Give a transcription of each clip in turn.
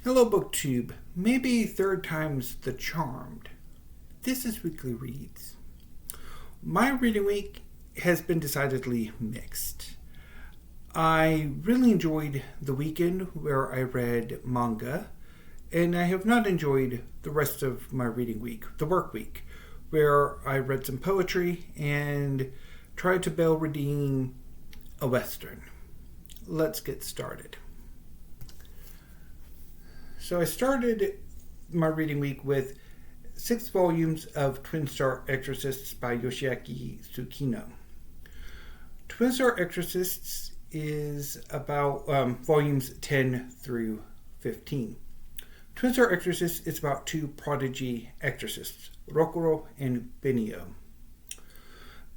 Hello BookTube, maybe third time's the charmed. This is Weekly Reads. My reading week has been decidedly mixed. I really enjoyed the weekend where I read manga, and I have not enjoyed the rest of my reading week, the work week, where I read some poetry and tried to bail redeem a Western. Let's get started. So I started my reading week with 6 volumes of Twin Star Exorcists by Yoshiaki Sukeno. Twin Star Exorcists is about volumes 10 through 15. Twin Star Exorcists is about 2 prodigy exorcists, Rokuro and Benio.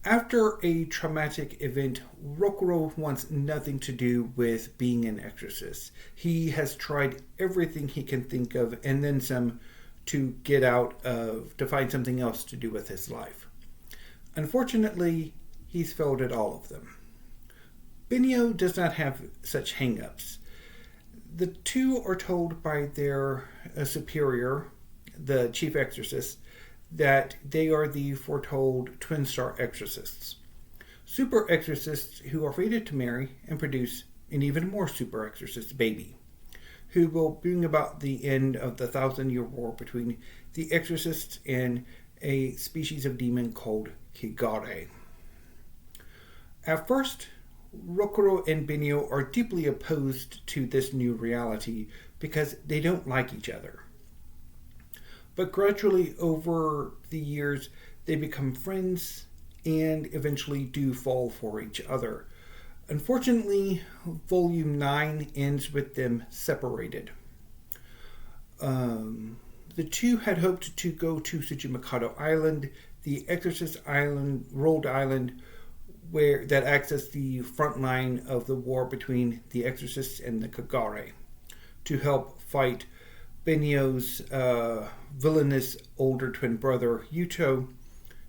After a traumatic event, Rokuro wants nothing to do with being an exorcist. He has tried everything he can think of and then some to find something else to do with his life. Unfortunately, he's failed at all of them. Benio does not have such hang-ups. The 2 are told by their superior, the chief exorcist, that they are the foretold Twin Star Exorcists. Super exorcists who are fated to marry and produce an even more super exorcist baby, who will bring about the end of the 1,000-year war between the exorcists and a species of demon called Kigare. At first, Rokuro and Benio are deeply opposed to this new reality because they don't like each other. But gradually over the years, they become friends and eventually do fall for each other. Unfortunately, Volume 9 ends with them separated. The 2 had hoped to go to Tsujimikado Island, the Exorcist Island, Rolled Island, that acts as the front line of the war between the Exorcists and the Kagare, to help fight Benio's villainous older twin brother, Yuto,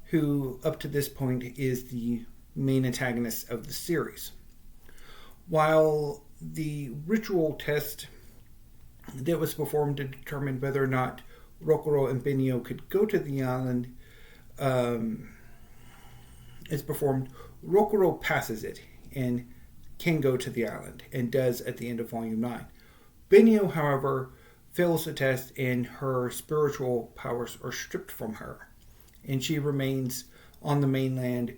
who up to this point is the main antagonist of the series. While the ritual test that was performed to determine whether or not Rokuro and Benio could go to the island is performed, Rokuro passes it and can go to the island, and does at the end of Volume 9. Benio, however, fails the test and her spiritual powers are stripped from her, and she remains on the mainland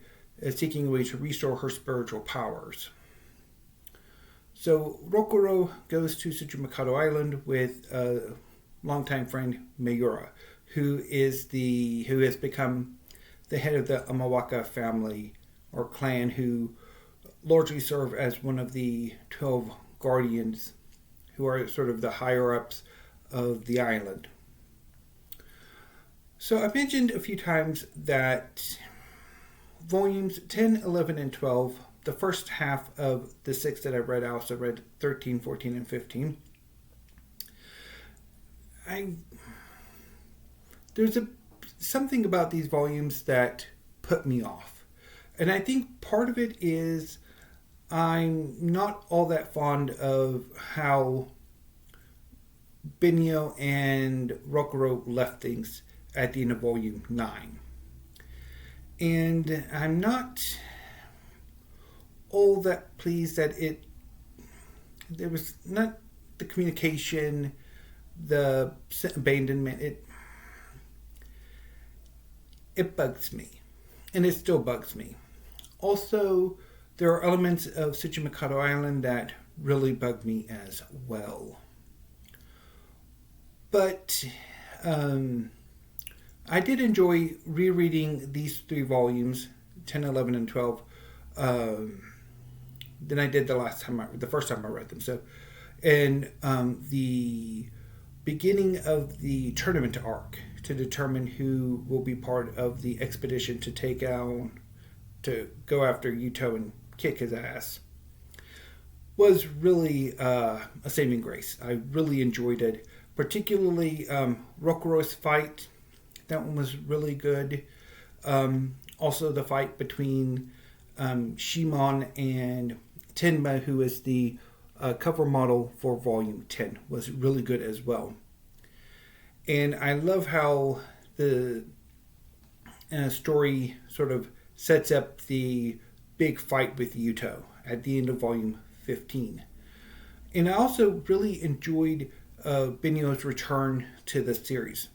seeking a way to restore her spiritual powers. So Rokuro goes to Tsujimikado Island with a longtime friend Mayura, who has become the head of the Amawaka family or clan, who largely serve as one of the 12 guardians, who are sort of the higher-ups of the island. So I mentioned a few times that volumes 10, 11, and 12, the first half of the 6 that I read, I also read 13, 14, and 15. There's something about these volumes that put me off. And I think part of it is I'm not all that fond of how Benio and Rokuro left things at the end of Volume 9. And I'm not all that pleased that there was not the communication, the abandonment. It bugs me. And it still bugs me. Also, there are elements of Tsujimikado Island that really bug me as well. But I did enjoy rereading these 3 volumes, 10, 11, and 12, than I did the first time I read them. So, and the beginning of the tournament arc to determine who will be part of the expedition to go after Yuto and kick his ass was really a saving grace. I really enjoyed it. Particularly Rokuro's fight. That one was really good. Also the fight between Shimon and Tenma, who is the cover model for Volume 10 was really good as well. And I love how the story sort of sets up the big fight with Yuto at the end of Volume 15. And I also really enjoyed Benio's return to the series.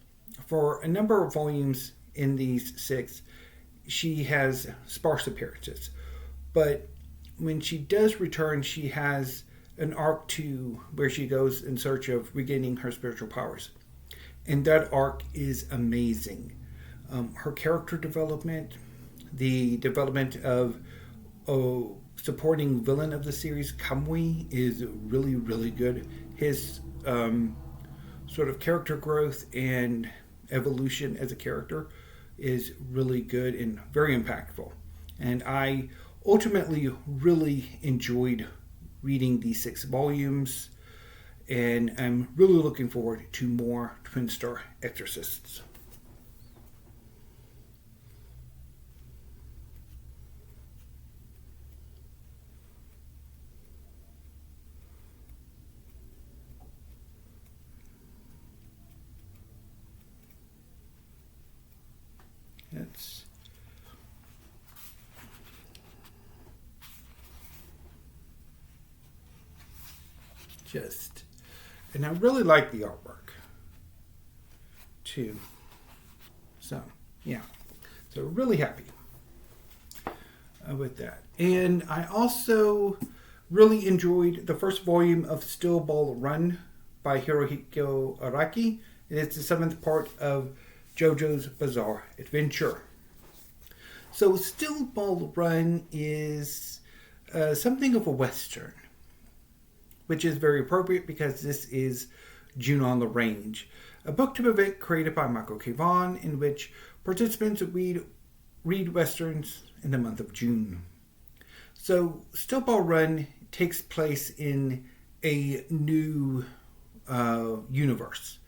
For a number of volumes in these 6, she has sparse appearances. But when she does return, she has an arc to where she goes in search of regaining her spiritual powers. And that arc is amazing. Her character development, the development of supporting villain of the series, Kamui, is really, really good. His sort of character growth and evolution as a character is really good and very impactful. And I ultimately really enjoyed reading these 6 volumes, and I'm really looking forward to more Twin Star Exorcists. It's just, and I really like the artwork too. So yeah, so really happy with that. And I also really enjoyed the first volume of Still Ball Run by Hirohiko Araki. It's the 7th part of JoJo's Bizarre Adventure. So Still Ball Run is something of a Western, which is very appropriate because this is June on the Range, a booktube event created by Michael K. Vaughan in which participants read Westerns in the month of June. So Still Ball Run takes place in a new universe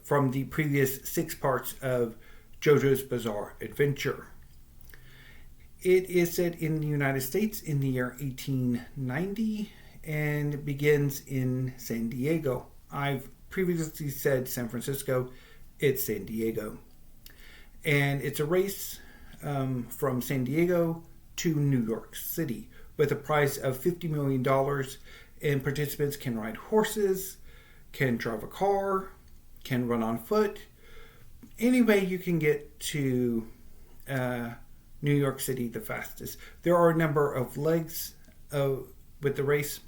from the previous 6 parts of JoJo's Bizarre Adventure. It is set in the United States in the year 1890 and begins in San Diego. I've previously said San Francisco. It's San Diego. And it's a race from San Diego to New York City with a prize of $50 million, and participants can ride horses, can drive a car, can run on foot. Any way you can get to New York City the fastest. There are a number of legs with the race,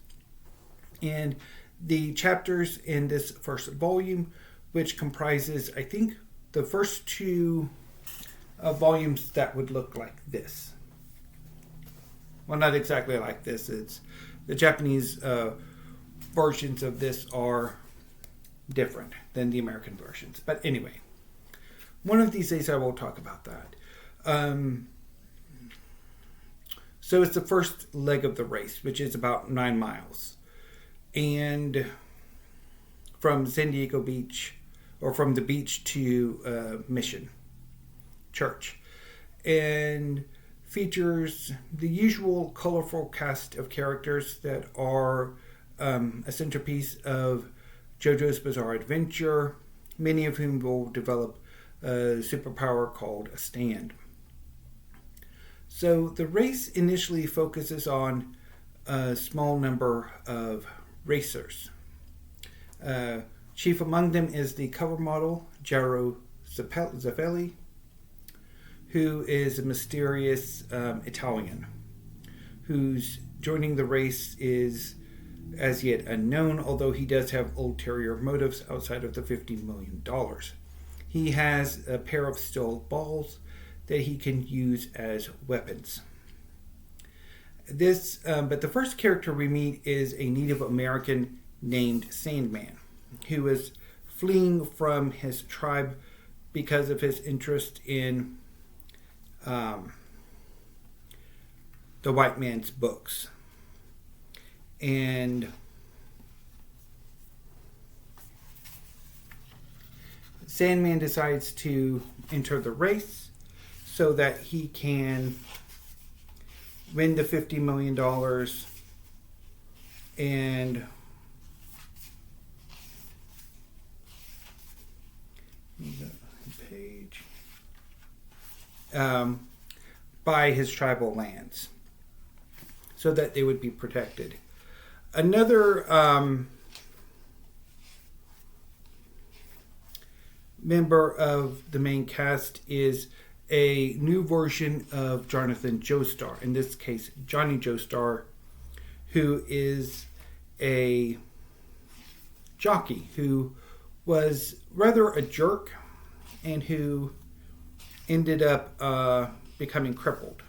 and the chapters in this first volume, which comprises, I think, the first 2 volumes that would look like this. Well, not exactly like this. It's the Japanese versions of this are different than the American versions. But anyway, one of these days I will talk about that. So it's the first leg of the race, which is about 9 miles. And from San Diego Beach, or from the beach to Mission Church. And features the usual colorful cast of characters that are a centerpiece of JoJo's Bizarre Adventure, many of whom will develop a superpower called a stand. So the race initially focuses on a small number of racers. Chief among them is the cover model, Jaro Zaffelli, who is a mysterious Italian, whose joining the race is as yet unknown, although he does have ulterior motives outside of the $50 million. He has a pair of steel balls that he can use as weapons. But the first character we meet is a Native American named Sandman, who is fleeing from his tribe because of his interest in the white man's books. And Sandman decides to enter the race so that he can win the $50 million And page by his tribal lands so that they would be protected. Another member of the main cast is a new version of Jonathan Joestar, in this case Johnny Joestar, who is a jockey who was rather a jerk and who ended up becoming crippled.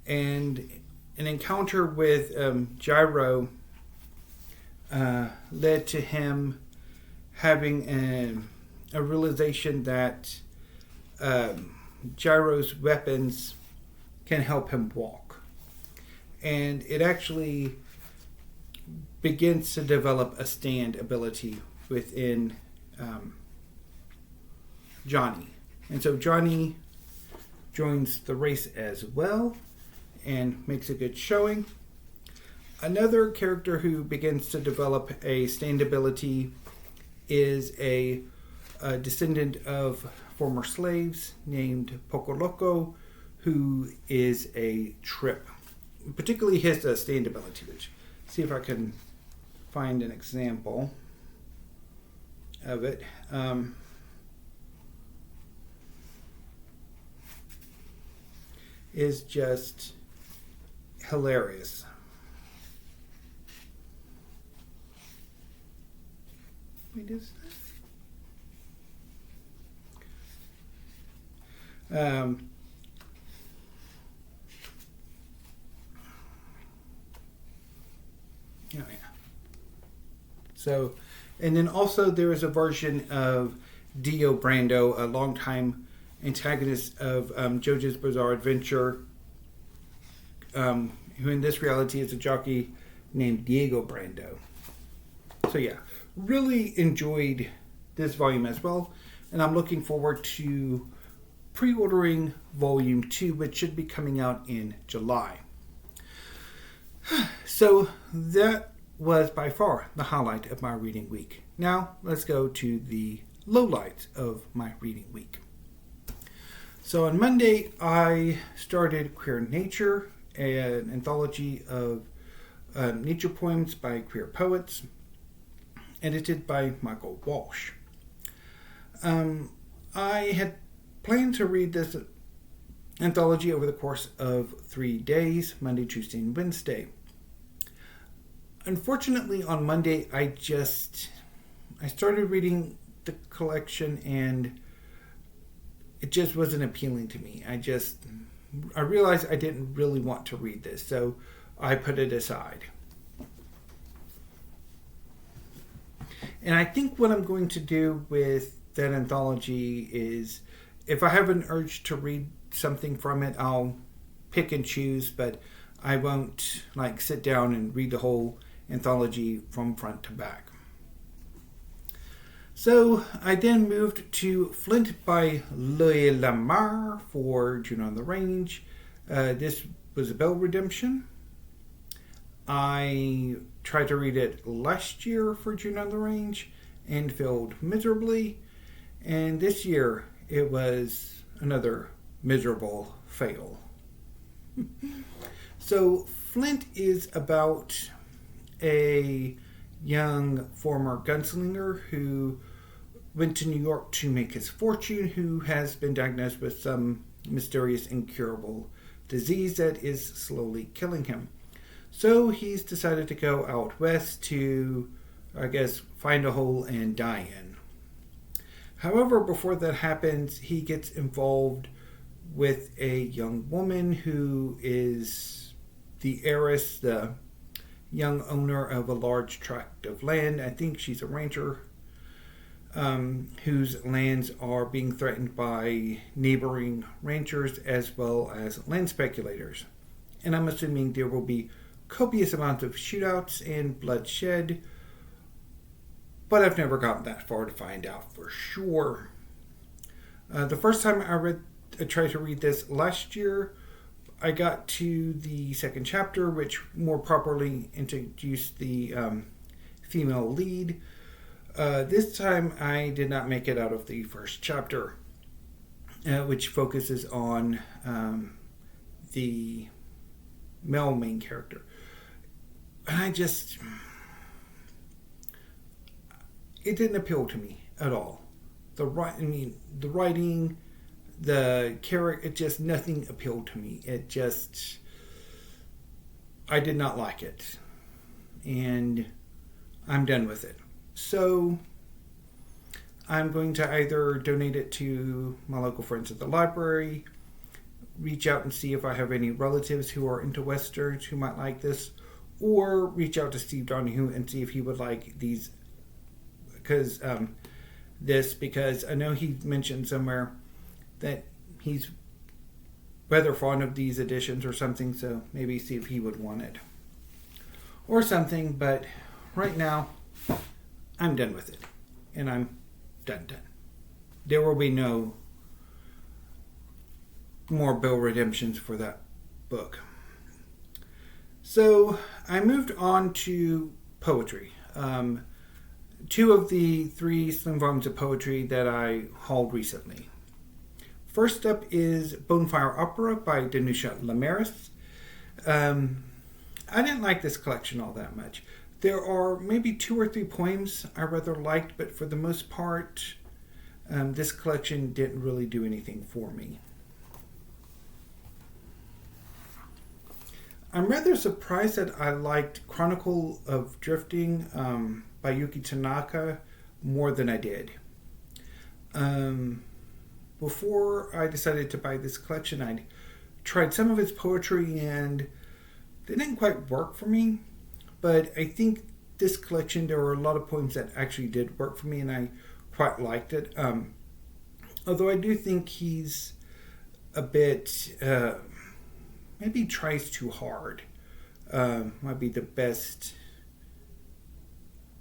And an encounter with Gyro led to him having a realization that Gyro's weapons can help him walk. And it actually begins to develop a stand ability within Johnny. And so Johnny joins the race as well and makes a good showing. Another character who begins to develop a stand ability is a descendant of former slaves named Pocoloco, who is a trip. Particularly his stand ability, which, see if I can find an example of it. Is just hilarious. Wait, is that? Oh yeah. So, and then also there is a version of Dio Brando, a longtime antagonist of JoJo's Bizarre Adventure, who in this reality is a jockey named Diego Brando. So yeah, really enjoyed this volume as well, and I'm looking forward to pre-ordering Volume 2, which should be coming out in July. So that was by far the highlight of my reading week. Now let's go to the lowlights of my reading week. So on Monday, I started Queer Nature, an anthology of nature poems by queer poets, edited by Michael Walsh. I had planned to read this anthology over the course of 3 days, Monday, Tuesday, and Wednesday. Unfortunately, on Monday, I started reading the collection and it just wasn't appealing to me. I realized I didn't really want to read this, so I put it aside. And I think what I'm going to do with that anthology is, if I have an urge to read something from it, I'll pick and choose, but I won't sit down and read the whole anthology from front to back. So I then moved to Flint by Lameris for June on the Range. This was a Bell Redemption. I tried to read it last year for June on the Range and failed miserably. And this year it was another miserable fail. So Flint is about a young former gunslinger who went to New York to make his fortune, who has been diagnosed with some mysterious incurable disease that is slowly killing him. So he's decided to go out west to, find a hole and die in. However, before that happens, he gets involved with a young woman who is the heiress, the young owner of a large tract of land. I think she's a rancher, whose lands are being threatened by neighboring ranchers as well as land speculators. And I'm assuming there will be copious amounts of shootouts and bloodshed, but I've never gotten that far to find out for sure. The first time I tried to read this last year I got to the second chapter, which more properly introduced the female lead. This time I did not make it out of the first chapter, which focuses on the male main character. And it didn't appeal to me at all. The writing, the character, nothing appealed to me. I did not like it. And I'm done with it. So I'm going to either donate it to my local friends at the library, reach out and see if I have any relatives who are into Westerns who might like this, or reach out to Steve Donahue and see if he would like these, because I know he mentioned somewhere that he's rather fond of these editions or something, so maybe see if he would want it or something. But right now I'm done with it, and I'm done. There will be no more bill redemptions for that book. So I moved on to poetry. 2 of the 3 slim volumes of poetry that I hauled recently. First up is Bonefire Opera by Danusha Lameris. I didn't like this collection all that much. There are maybe 2 or 3 poems I rather liked, but for the most part, this collection didn't really do anything for me. I'm rather surprised that I liked Chronicle of Drifting by Yuki Tanaka more than I did. Before I decided to buy this collection, I'd tried some of his poetry and they didn't quite work for me. But I think this collection, there were a lot of poems that actually did work for me, and I quite liked it. Although I do think he's a bit, maybe tries too hard. Might be the best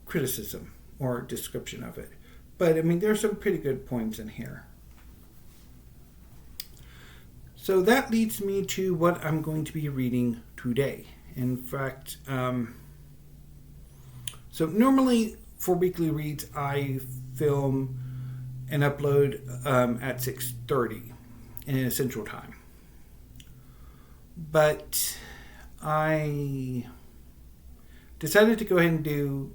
criticism or description of it. But I mean, there's some pretty good poems in here. So that leads me to what I'm going to be reading today. In fact, so normally for weekly reads, I film and upload at 6:30 in Central Time. But I decided to go ahead and do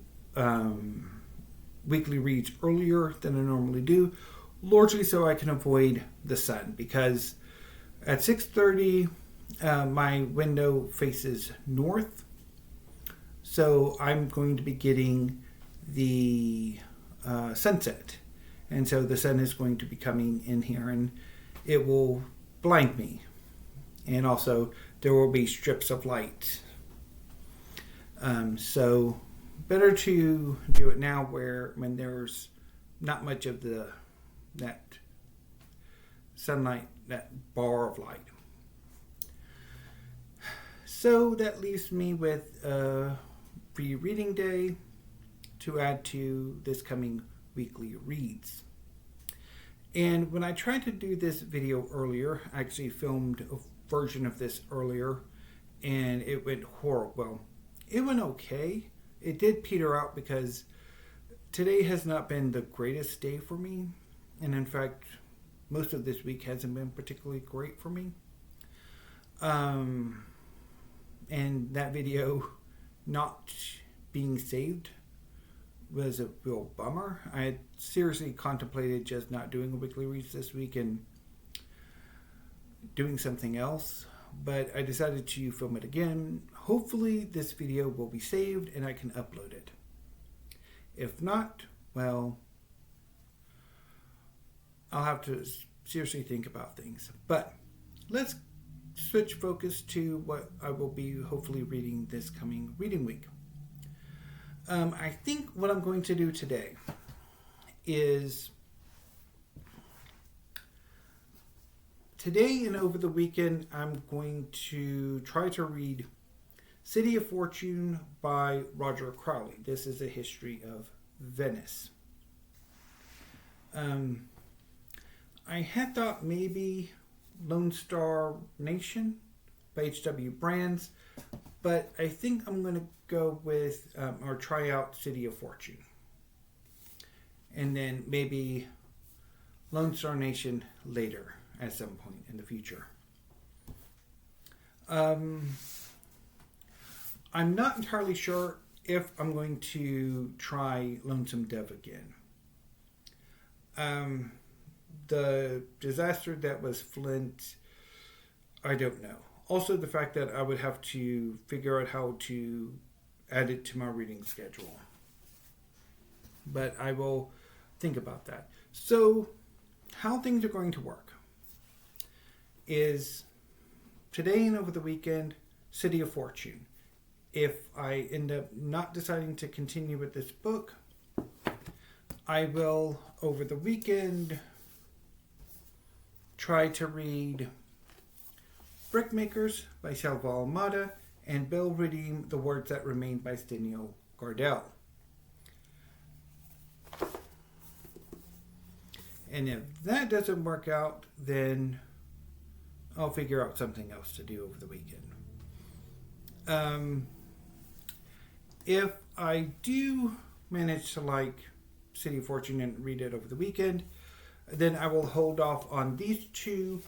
weekly reads earlier than I normally do, largely so I can avoid the sun, because at 6:30 my window faces north, so I'm going to be getting the sunset, and so the sun is going to be coming in here and it will blind me, and also there will be strips of light, so better to do it now when there's not much of that sunlight, that bar of light. So that leaves me with a free reading day to add to this coming weekly reads. And when I tried to do this video earlier, I actually filmed a version of this earlier, and it went horrible. Well, it went okay. It did peter out because today has not been the greatest day for me. And in fact, most of this week hasn't been particularly great for me. And that video not being saved was a real bummer. I had seriously contemplated just not doing a weekly reads this week and doing something else, but I decided to film it again. Hopefully this video will be saved and I can upload it. If not, well, I'll have to seriously think about things. But let's switch focus to what I will be hopefully reading this coming reading week. I think what I'm going to do today is, today and over the weekend, I'm going to try to read City of Fortune by Roger Crowley. This is a history of Venice. I had thought maybe Lone Star Nation by H.W. Brands. But I think I'm going to go with, or try out City of Fortune. And then maybe Lone Star Nation later at some point in the future. I'm not entirely sure if I'm going to try Lonesome Dove again. The disaster that was Flint, I don't know. Also, the fact that I would have to figure out how to add it to my reading schedule. But I will think about that. So, how things are going to work is today and over the weekend, City of Fortune. If I end up not deciding to continue with this book, I will, over the weekend, try to read Brickmakers by Selva Almada and Bill Redeem The Words That Remain by Stenio Gardel. And if that doesn't work out, then I'll figure out something else to do over the weekend. If I do manage to like City of Fortune and read it over the weekend, then I will hold off on these two,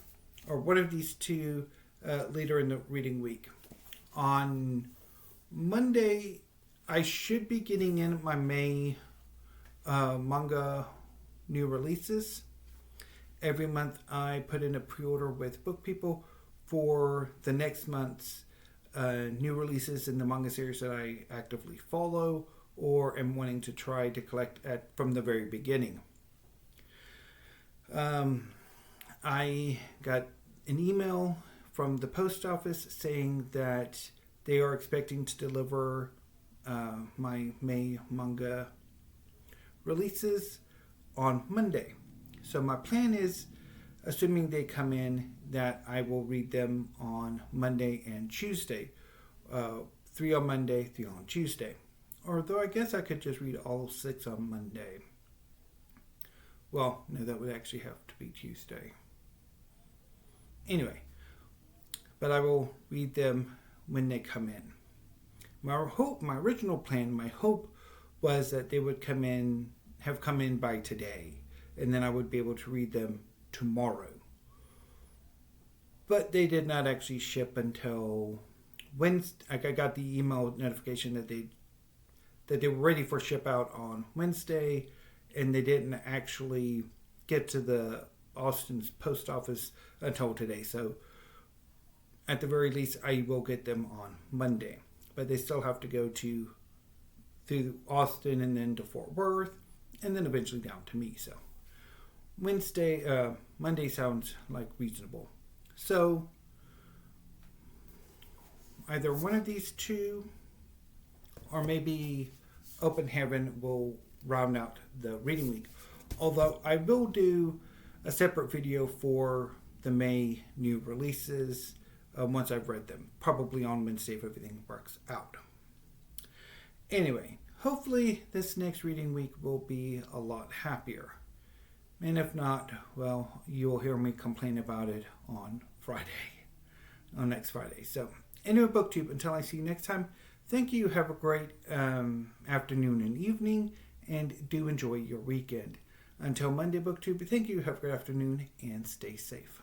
or one of these two, later in the reading week. On Monday, I should be getting in my May manga new releases. Every month I put in a pre-order with Book People for the next month's new releases in the manga series that I actively follow or am wanting to try to collect from the very beginning. I got an email from the post office saying that they are expecting to deliver my May manga releases on Monday. So my plan is, assuming they come in, that I will read them on Monday and Tuesday. 3 on Monday, 3 on Tuesday. Although I guess I could just read all 6 on Monday. Well, no, that would actually have to be Tuesday. Anyway, but I will read them when they come in. My original plan, my hope was that they would have come in by today, and then I would be able to read them tomorrow. But they did not actually ship until Wednesday. I got the email notification that they were ready for ship out on Wednesday, and they didn't actually get to the Austin's post office until today. So at the very least, I will get them on Monday. But they still have to go through Austin and then to Fort Worth, and then eventually down to me. So Monday sounds like reasonable. So either one of these two, or maybe Open Heaven, will round out the reading week. Although I will do a separate video for the May new releases once I've read them. Probably on Wednesday if everything works out. Anyway, hopefully this next reading week will be a lot happier. And if not, well, you'll hear me complain about it on next Friday. So, anyway, BookTube, until I see you next time, thank you, have a great afternoon and evening, and do enjoy your weekend. Until Monday, BookTube, thank you, have a great afternoon, and stay safe.